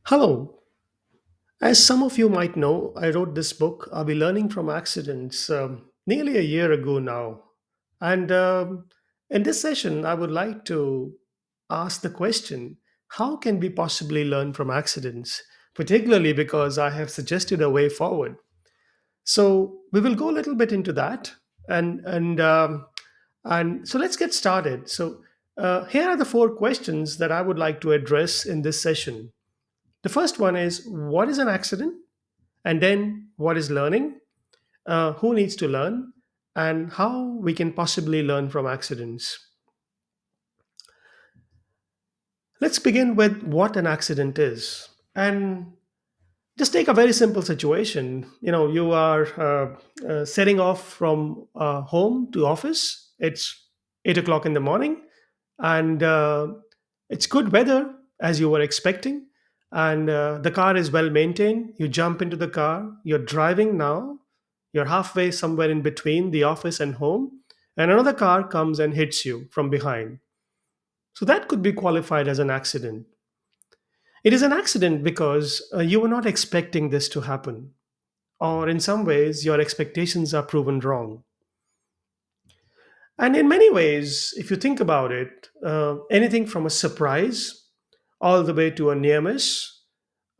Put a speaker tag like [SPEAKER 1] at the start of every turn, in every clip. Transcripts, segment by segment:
[SPEAKER 1] Hello. As some of you might know, I wrote this book, Are We Learning from Accidents, nearly a year ago now. And in this session, I would like to ask the question, how can we possibly learn from accidents? Particularly because I have suggested a way forward. So we will go a little bit into that. And so let's get started. So here are the four questions that I would like to address in this session. The first one is, what is an accident? And then what is learning, who needs to learn, and how we can possibly learn from accidents. Let's begin with what an accident is. And just take a very simple situation. You are setting off from home to office. It's 8 o'clock in the morning, and it's good weather as you were expecting. And the car is well maintained. You jump into the car. You're driving now. You're halfway somewhere in between the office and home, and another car comes and hits you from behind. So that could be qualified as an accident. It is an accident because you were not expecting this to happen, or in some ways, your expectations are proven wrong. And in many ways, if you think about it, anything from a surprise all the way to a near miss,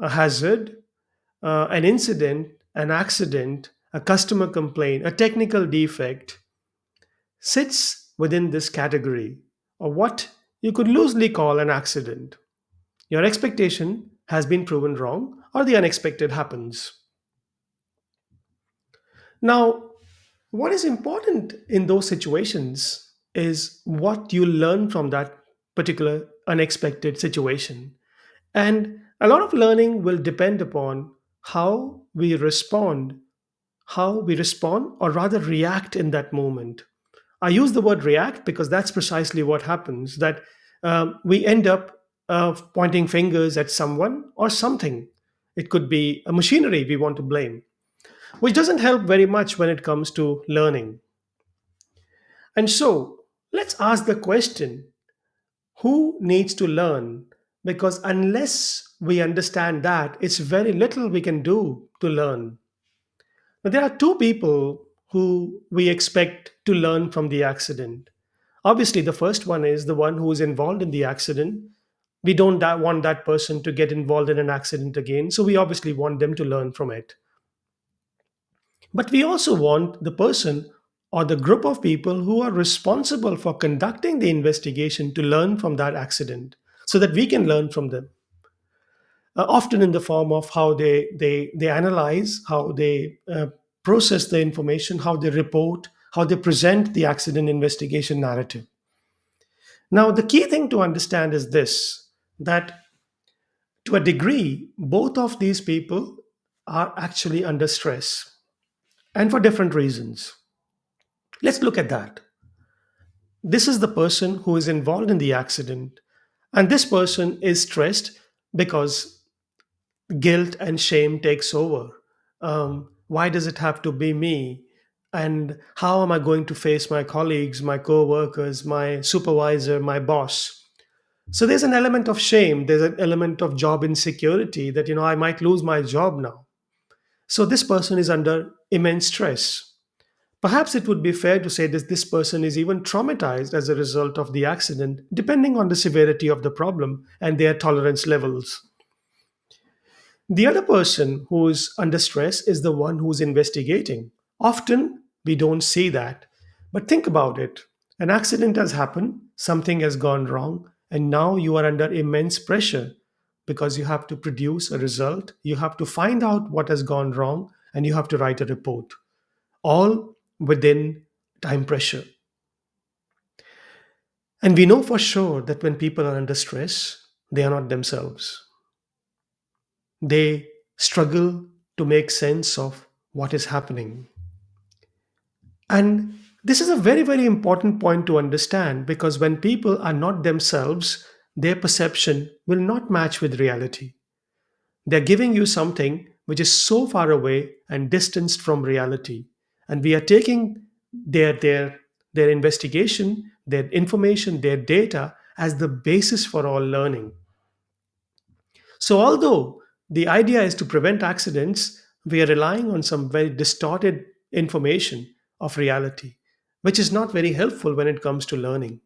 [SPEAKER 1] a hazard, an incident, an accident, a customer complaint, a technical defect sits within this category of what you could loosely call an accident. Your expectation has been proven wrong, or the unexpected happens. Now, what is important in those situations is what you learn from that particular unexpected situation. And a lot of learning will depend upon how we respond, or rather react in that moment. I use the word react because that's precisely what happens, that we end up pointing fingers at someone or something. It could be a machinery we want to blame, which doesn't help very much when it comes to learning. And so let's ask the question, who needs to learn? Because unless we understand that, it's very little we can do to learn. Now, there are two people who we expect to learn from the accident. Obviously, the first one is the one who is involved in the accident. We don't want that person to get involved in an accident again, so we obviously want them to learn from it. But we also want the person or the group of people who are responsible for conducting the investigation to learn from that accident so that we can learn from them. Often in the form of how they analyze, how they process the information, how they report, how they present the accident investigation narrative. Now, the key thing to understand is this, that to a degree, both of these people are actually under stress and for different reasons. Let's look at that. This is the person who is involved in the accident, and this person is stressed because guilt and shame takes over. Why does it have to be me? And how am I going to face my colleagues, my co-workers, my supervisor, my boss? So there's an element of shame, there's an element of job insecurity, that I might lose my job now. So this person is under immense stress. Perhaps it would be fair to say that this person is even traumatized as a result of the accident, depending on the severity of the problem and their tolerance levels. The other person who is under stress is the one who's investigating. Often we don't see that. But think about it. An accident has happened, something has gone wrong, and now you are under immense pressure because you have to produce a result, you have to find out what has gone wrong, and you have to write a report, all within time pressure. And we know for sure that when people are under stress, they are not themselves. They struggle to make sense of what is happening. And this is a very, very important point to understand, because when people are not themselves, their perception will not match with reality. They're giving you something which is so far away and distanced from reality. And we are taking their investigation, their information, their data as the basis for all learning. So, although the idea is to prevent accidents, we are relying on some very distorted information of reality, which is not very helpful when it comes to learning.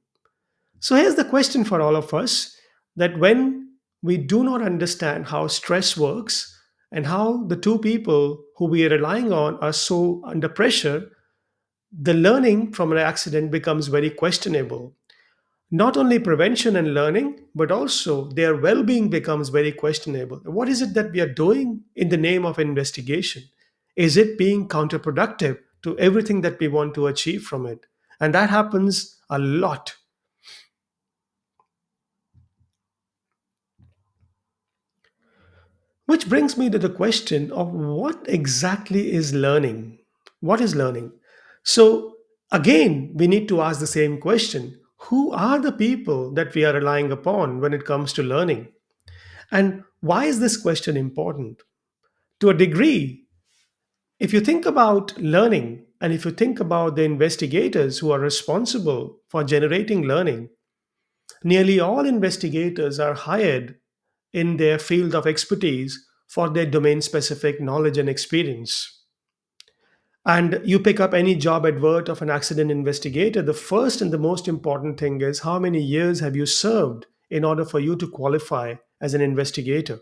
[SPEAKER 1] So, here's the question for all of us, that when we do not understand how stress works and how the two people who we are relying on are so under pressure, the learning from an accident becomes very questionable. Not only prevention and learning, but also their well being becomes very questionable. What is it that we are doing in the name of investigation? Is it being counterproductive to everything that we want to achieve from it? And that happens a lot. Which brings me to the question of what exactly is learning? What is learning? So, again, we need to ask the same question: who are the people that we are relying upon when it comes to learning? And why is this question important? To a degree, if you think about learning and if you think about the investigators who are responsible for generating learning, nearly all investigators are hired in their field of expertise for their domain specific knowledge and experience. And you pick up any job advert of an accident investigator, the first and the most important thing is how many years have you served in order for you to qualify as an investigator.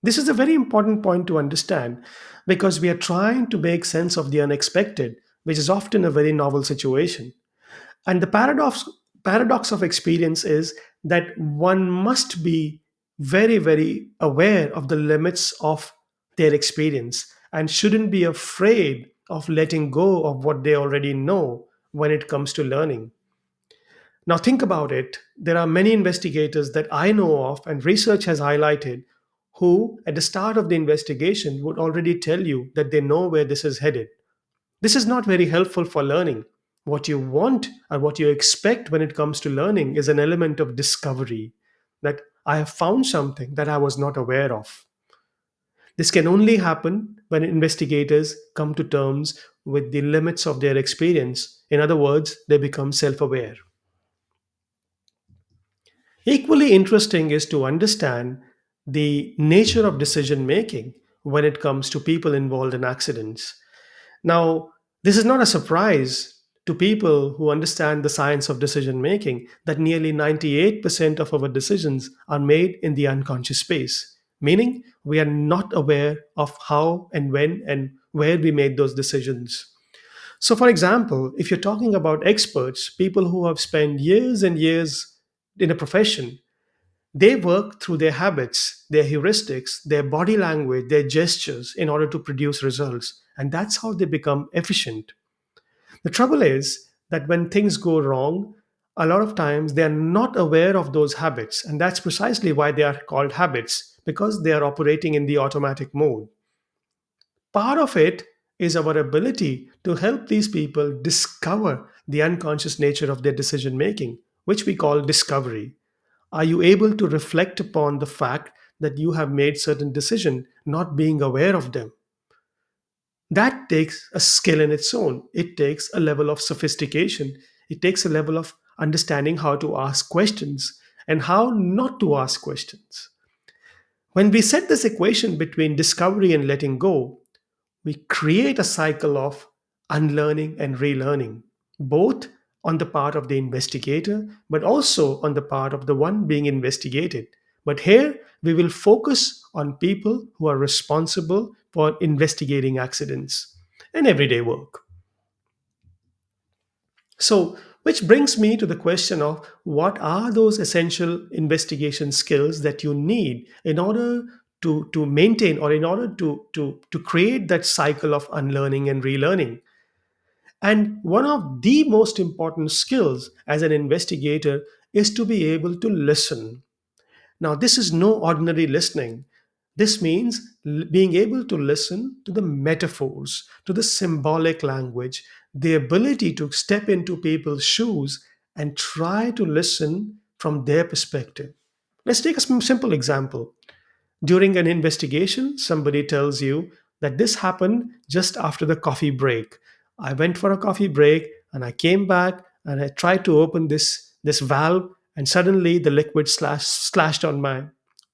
[SPEAKER 1] This is a very important point to understand because we are trying to make sense of the unexpected, which is often a very novel situation. And the paradox of experience is that one must be very, very aware of the limits of their experience and shouldn't be afraid of letting go of what they already know when it comes to learning. Now, think about it. There are many investigators that I know of, and research has highlighted, who, at the start of the investigation, would already tell you that they know where this is headed. This is not very helpful for learning. What you want or what you expect when it comes to learning is an element of discovery, that I have found something that I was not aware of. This can only happen when investigators come to terms with the limits of their experience. In other words, they become self aware. Equally interesting is to understand the nature of decision making when it comes to people involved in accidents. Now, this is not a surprise to people who understand the science of decision making that nearly 98% of our decisions are made in the unconscious space, meaning we are not aware of how and when and where we made those decisions. So, for example, if you're talking about experts, people who have spent years and years in a profession, they work through their habits, their heuristics, their body language, their gestures in order to produce results. And that's how they become efficient. The trouble is that when things go wrong, a lot of times they are not aware of those habits. And that's precisely why they are called habits, because they are operating in the automatic mode. Part of it is our ability to help these people discover the unconscious nature of their decision making, which we call discovery. Are you able to reflect upon the fact that you have made certain decision not being aware of them? That takes a skill in its own. It takes a level of sophistication. It takes a level of understanding how to ask questions and how not to ask questions. When we set this equation between discovery and letting go, we create a cycle of unlearning and relearning, both on the part of the investigator, but also on the part of the one being investigated. But here we will focus on people who are responsible for investigating accidents and everyday work. So, which brings me to the question of what are those essential investigation skills that you need in order to maintain or in order to create that cycle of unlearning and relearning. And one of the most important skills as an investigator is to be able to listen. Now, this is no ordinary listening. This means being able to listen to the metaphors, to the symbolic language, the ability to step into people's shoes and try to listen from their perspective. Let's take a simple example. During an investigation, somebody tells you that this happened just after the coffee break. I went for a coffee break and I came back and I tried to open this valve and suddenly the liquid slashed on my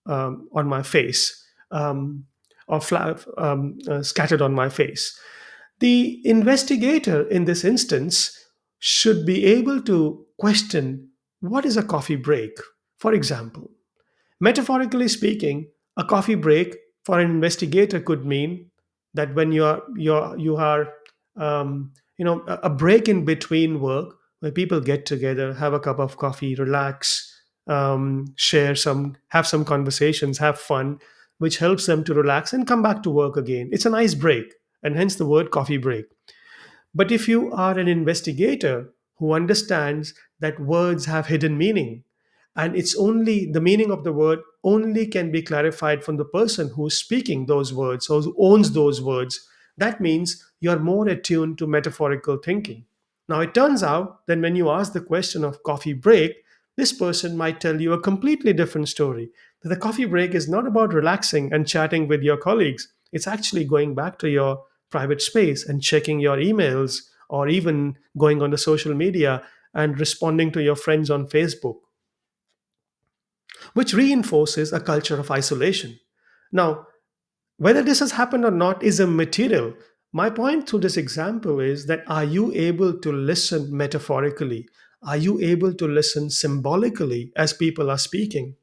[SPEAKER 1] on my face, or scattered on my face. The investigator in this instance should be able to question what is a coffee break, for example. Metaphorically speaking, a coffee break for an investigator could mean that when you are a break in between work where people get together, have a cup of coffee, relax, share some, have some conversations, have fun, which helps them to relax and come back to work again. It's a nice break, and hence the word coffee break. But if you are an investigator who understands that words have hidden meaning, and it's only the meaning of the word only can be clarified from the person who's speaking those words or who owns those words, that means you're more attuned to metaphorical thinking. Now, it turns out that when you ask the question of coffee break, this person might tell you a completely different story. That the coffee break is not about relaxing and chatting with your colleagues, it's actually going back to your private space and checking your emails, or even going on the social media and responding to your friends on Facebook, which reinforces a culture of isolation. Now, whether this has happened or not is immaterial. My point through this example is that, are you able to listen metaphorically? Are you able to listen symbolically as people are speaking?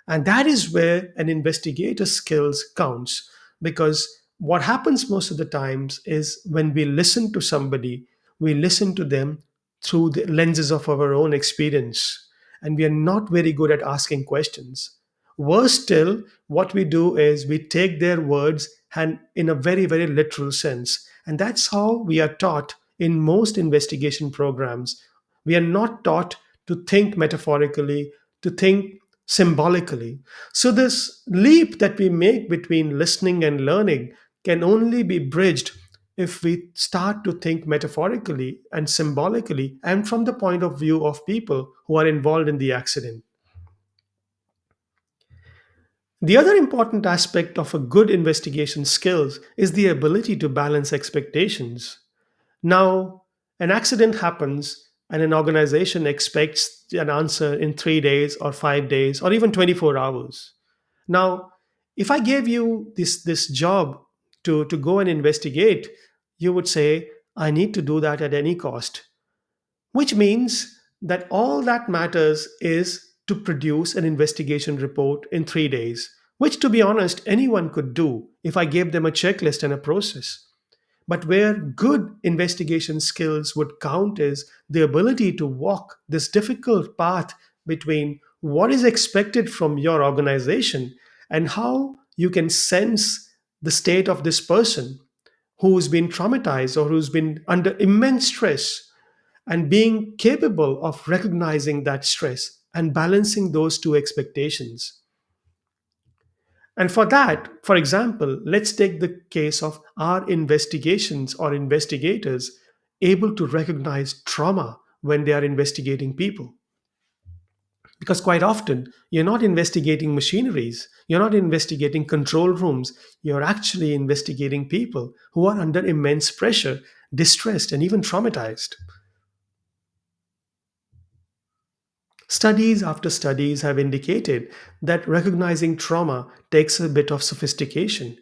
[SPEAKER 1] And that is where an investigator's skills counts, because what happens most of the times is when we listen to somebody, we listen to them through the lenses of our own experience, and we are not very good at asking questions. Worse still, what we do is we take their words and in a very, very literal sense. And that's how we are taught in most investigation programs. We are not taught to think metaphorically, to think symbolically. So, this leap that we make between listening and learning can only be bridged if we start to think metaphorically and symbolically and from the point of view of people who are involved in the accident. The other important aspect of a good investigation skills is the ability to balance expectations. Now, an accident happens and an organization expects an answer in 3 days or 5 days or even 24 hours. Now, if I gave you this job to go and investigate, you would say, I need to do that at any cost, which means that all that matters is to produce an investigation report in 3 days, which, to be honest, anyone could do if I gave them a checklist and a process. But where good investigation skills would count is the ability to walk this difficult path between what is expected from your organization and how you can sense the state of this person who's been traumatized or who's been under immense stress, and being capable of recognizing that stress and balancing those two expectations. And for that, for example, let's take the case of our investigations or investigators able to recognize trauma when they are investigating people. Because quite often, you're not investigating machineries, you're not investigating control rooms, you're actually investigating people who are under immense pressure, distressed, and even traumatized. Studies after studies have indicated that recognizing trauma takes a bit of sophistication.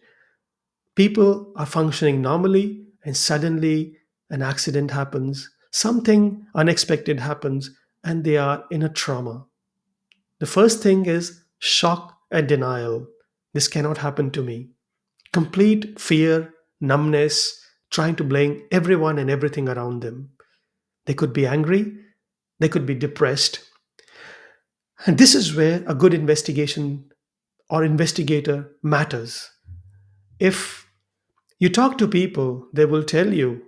[SPEAKER 1] People are functioning normally, and suddenly an accident happens, something unexpected happens, and they are in a trauma. The first thing is shock and denial. This cannot happen to me. Complete fear, numbness, trying to blame everyone and everything around them. They could be angry, they could be depressed. And this is where a good investigation or investigator matters. If you talk to people, they will tell you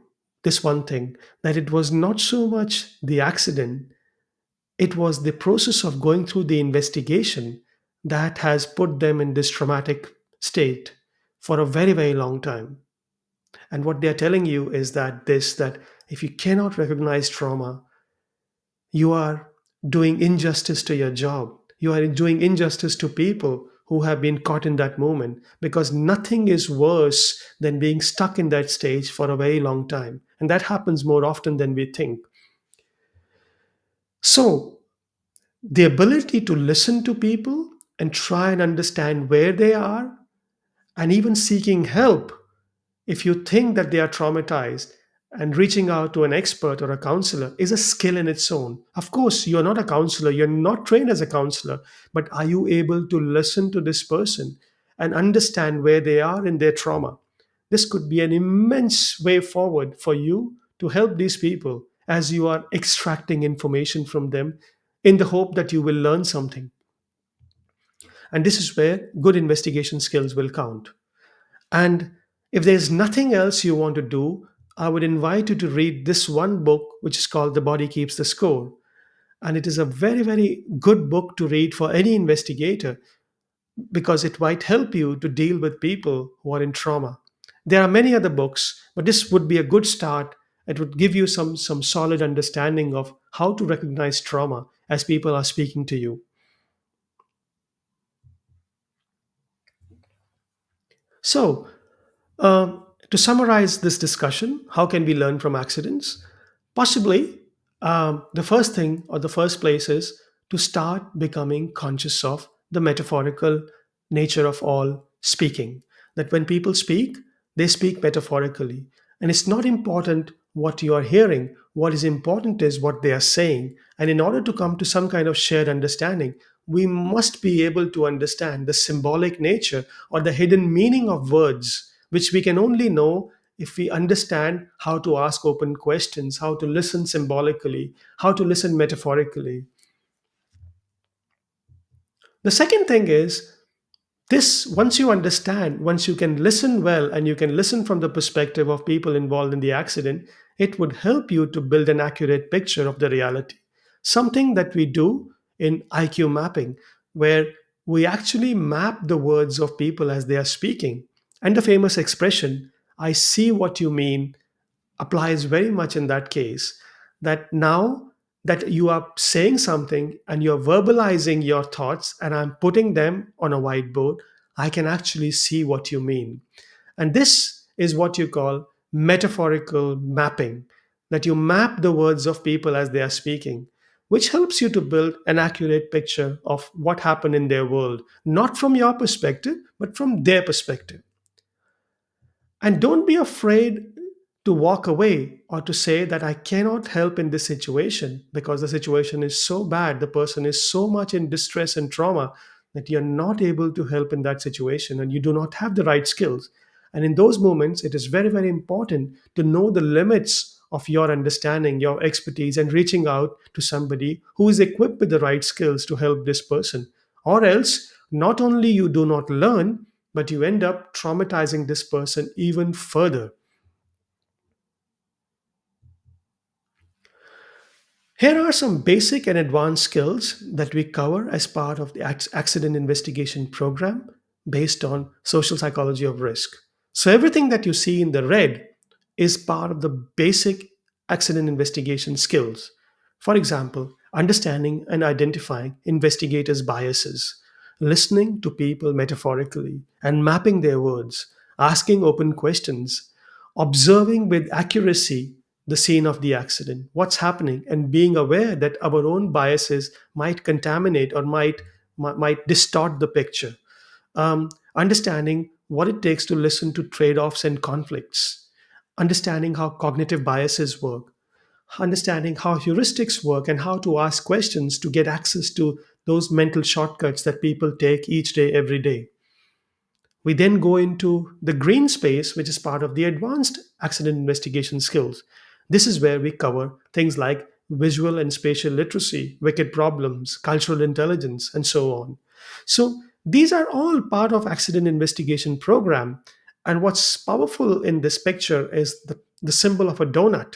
[SPEAKER 1] this one thing, that it was not so much the accident, it was the process of going through the investigation that has put them in this traumatic state for a very, very long time. And what they're telling you is that if you cannot recognize trauma, you are doing injustice to your job. You are doing injustice to people who have been caught in that moment, because nothing is worse than being stuck in that stage for a very long time. And that happens more often than we think. So, the ability to listen to people and try and understand where they are, and even seeking help if you think that they are traumatized, and reaching out to an expert or a counselor is a skill in its own. Of course, you're not a counselor, you're not trained as a counselor, but are you able to listen to this person and understand where they are in their trauma? This could be an immense way forward for you to help these people as you are extracting information from them in the hope that you will learn something. And this is where good investigation skills will count. And if there's nothing else you want to do, I would invite you to read this one book, which is called The Body Keeps the Score. And it is a very, very good book to read for any investigator because it might help you to deal with people who are in trauma. There are many other books, but this would be a good start. It would give you some solid understanding of how to recognize trauma as people are speaking to you. So, to summarize this discussion, how can we learn from accidents? Possibly, the first thing or the first place is to start becoming conscious of the metaphorical nature of all speaking. That when people speak, they speak metaphorically. And it's not important what you are hearing. What is important is what they are saying. And in order to come to some kind of shared understanding, we must be able to understand the symbolic nature or the hidden meaning of words, which we can only know if we understand how to ask open questions, how to listen symbolically, how to listen metaphorically. The second thing is this once you understand, once you can listen well and you can listen from the perspective of people involved in the accident, it would help you to build an accurate picture of the reality. Something that we do in IQ mapping, where we actually map the words of people as they are speaking. And the famous expression, I see what you mean, applies very much in that case, that now that you are saying something and you're verbalizing your thoughts and I'm putting them on a whiteboard, I can actually see what you mean. And this is what you call metaphorical mapping, that you map the words of people as they are speaking, which helps you to build an accurate picture of what happened in their world, not from your perspective but from their perspective. And don't be afraid to walk away or to say that I cannot help in this situation because the situation is so bad, the person is so much in distress and trauma that you're not able to help in that situation and you do not have the right skills. And in those moments, it is very, very important to know the limits of your understanding, your expertise, and reaching out to somebody who is equipped with the right skills to help this person. Or else, not only you do not learn, but you end up traumatizing this person even further. Here are some basic and advanced skills that we cover as part of the accident investigation program based on social psychology of risk. So, everything that you see in the red is part of the basic accident investigation skills. For example, understanding and identifying investigators' biases, listening to people metaphorically and mapping their words, asking open questions, observing with accuracy the scene of the accident, what's happening, and being aware that our own biases might contaminate or might distort the picture. Understanding what it takes to listen to trade-offs and conflicts, understanding how cognitive biases work, understanding how heuristics work, and how to ask questions to get access to those mental shortcuts that people take each day, every day. We then go into the green space, which is part of the advanced accident investigation skills. This is where we cover things like visual and spatial literacy, wicked problems, cultural intelligence, and so on. So these are all part of accident investigation program. And what's powerful in this picture is the symbol of a donut,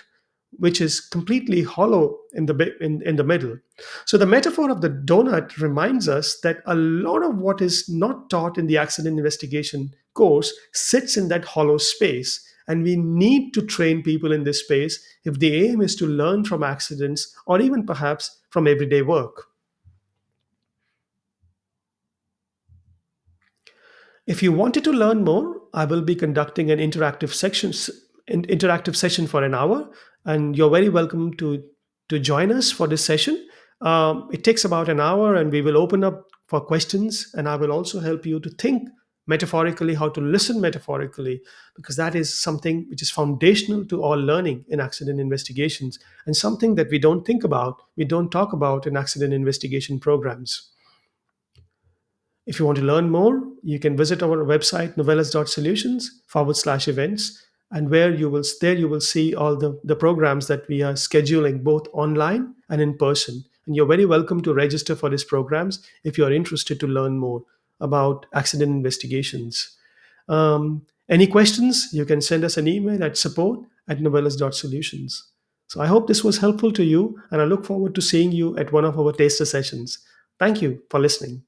[SPEAKER 1] which is completely hollow in the middle. So the metaphor of the donut reminds us that a lot of what is not taught in the accident investigation course sits in that hollow space. And we need to train people in this space if the aim is to learn from accidents or even perhaps from everyday work. If you wanted to learn more, I will be conducting an interactive session for an hour, and you're very welcome to join us for this session. It takes about an hour, and we will open up for questions, and I will also help you to think metaphorically, how to listen metaphorically, because that is something which is foundational to all learning in accident investigations, and something that we don't think about, we don't talk about in accident investigation programs. If you want to learn more, you can visit our website novellas.solutions/events, and where you will see all the programs that we are scheduling both online and in person. And you're very welcome to register for these programs if you're interested to learn more about accident investigations. Any questions, you can send us an email at support@novellas.solutions. So I hope this was helpful to you, and I look forward to seeing you at one of our taster sessions. Thank you for listening.